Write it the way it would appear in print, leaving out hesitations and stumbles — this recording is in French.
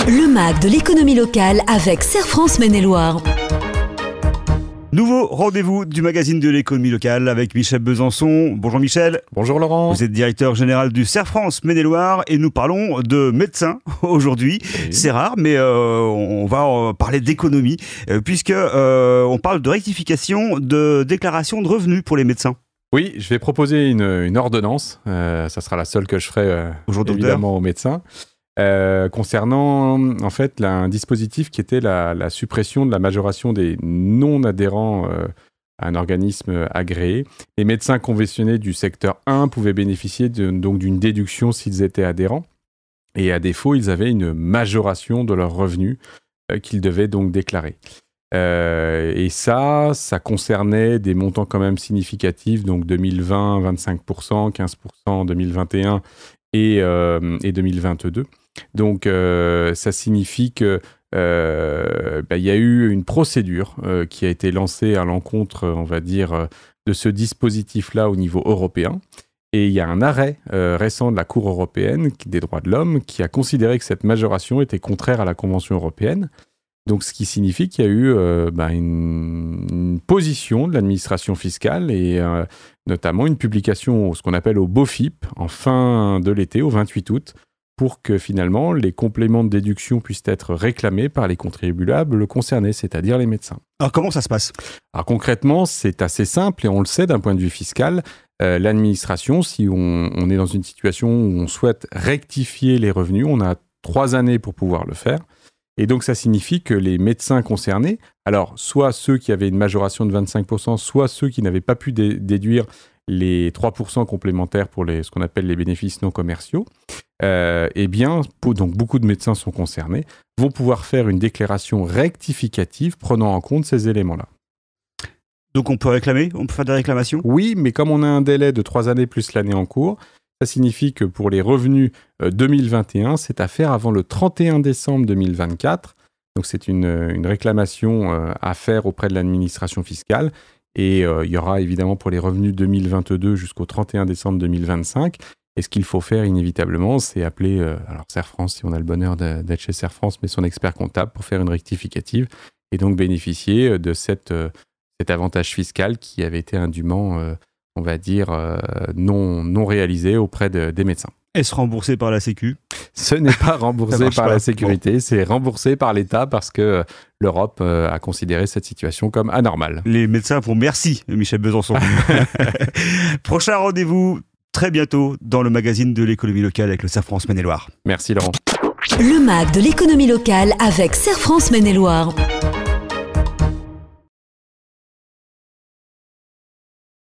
Le MAG de l'économie locale avec Serre France Maine-et-Loire. Nouveau rendez-vous du magazine de l'économie locale avec Michel Besançon. Bonjour Michel. Bonjour Laurent. Vous êtes directeur général du Serre France Maine-et-Loire et nous parlons de médecins aujourd'hui. Oui. C'est rare, mais on va parler d'économie puisque on parle de rectification de déclaration de revenus pour les médecins. Oui, je vais proposer une ordonnance. Ça sera la seule que je ferai évidemment aux médecins. Concernant en fait un dispositif qui était la suppression de la majoration des non-adhérents à un organisme agréé. Les médecins conventionnés du secteur 1 pouvaient bénéficier donc d'une déduction s'ils étaient adhérents et à défaut, ils avaient une majoration de leurs revenus qu'ils devaient donc déclarer. Et ça concernait des montants quand même significatifs, donc 2020, 25%, 15% en 2021 et 2022. Donc, ça signifie que y a eu une procédure qui a été lancée à l'encontre, on va dire, de ce dispositif-là au niveau européen. Et il y a un arrêt récent de la Cour européenne des droits de l'homme qui a considéré que cette majoration était contraire à la Convention européenne. Donc, ce qui signifie qu'il y a eu une position de l'administration fiscale et notamment une publication, ce qu'on appelle au BOFIP, en fin de l'été, au 28 août, pour que finalement les compléments de déduction puissent être réclamés par les contribuables concernés, c'est-à-dire les médecins. Alors comment ça se passe ? Alors concrètement, c'est assez simple et on le sait d'un point de vue fiscal. L'administration, si on est dans une situation où on souhaite rectifier les revenus, on a 3 années pour pouvoir le faire. Et donc ça signifie que les médecins concernés, alors soit ceux qui avaient une majoration de 25%, soit ceux qui n'avaient pas pu déduire les 3% complémentaires pour ce qu'on appelle les bénéfices non commerciaux, donc beaucoup de médecins sont concernés, vont pouvoir faire une déclaration rectificative prenant en compte ces éléments-là. Donc on peut réclamer ? On peut faire des réclamations ? Oui, mais comme on a un délai de 3 années plus l'année en cours, ça signifie que pour les revenus 2021, c'est à faire avant le 31 décembre 2024. Donc c'est une réclamation à faire auprès de l'administration fiscale. Et il y aura évidemment pour les revenus 2022 jusqu'au 31 décembre 2025. Et ce qu'il faut faire inévitablement, c'est appeler Serre France, si on a le bonheur d'être chez Serre France, mais son expert comptable pour faire une rectificative et donc bénéficier de cet avantage fiscal qui avait été indûment, on va dire, non réalisé auprès des médecins. Est-ce remboursé par la Sécu ? Ce n'est pas remboursé par la sécurité, c'est remboursé par l'État parce que l'Europe a considéré cette situation comme anormale. Les médecins font merci, Michel Besançon. Prochain rendez-vous très bientôt dans le magazine de l'économie locale avec le Serre France Maine-et-Loire. Merci Laurent. Le MAG de l'économie locale avec Serre France Maine-et-Loire.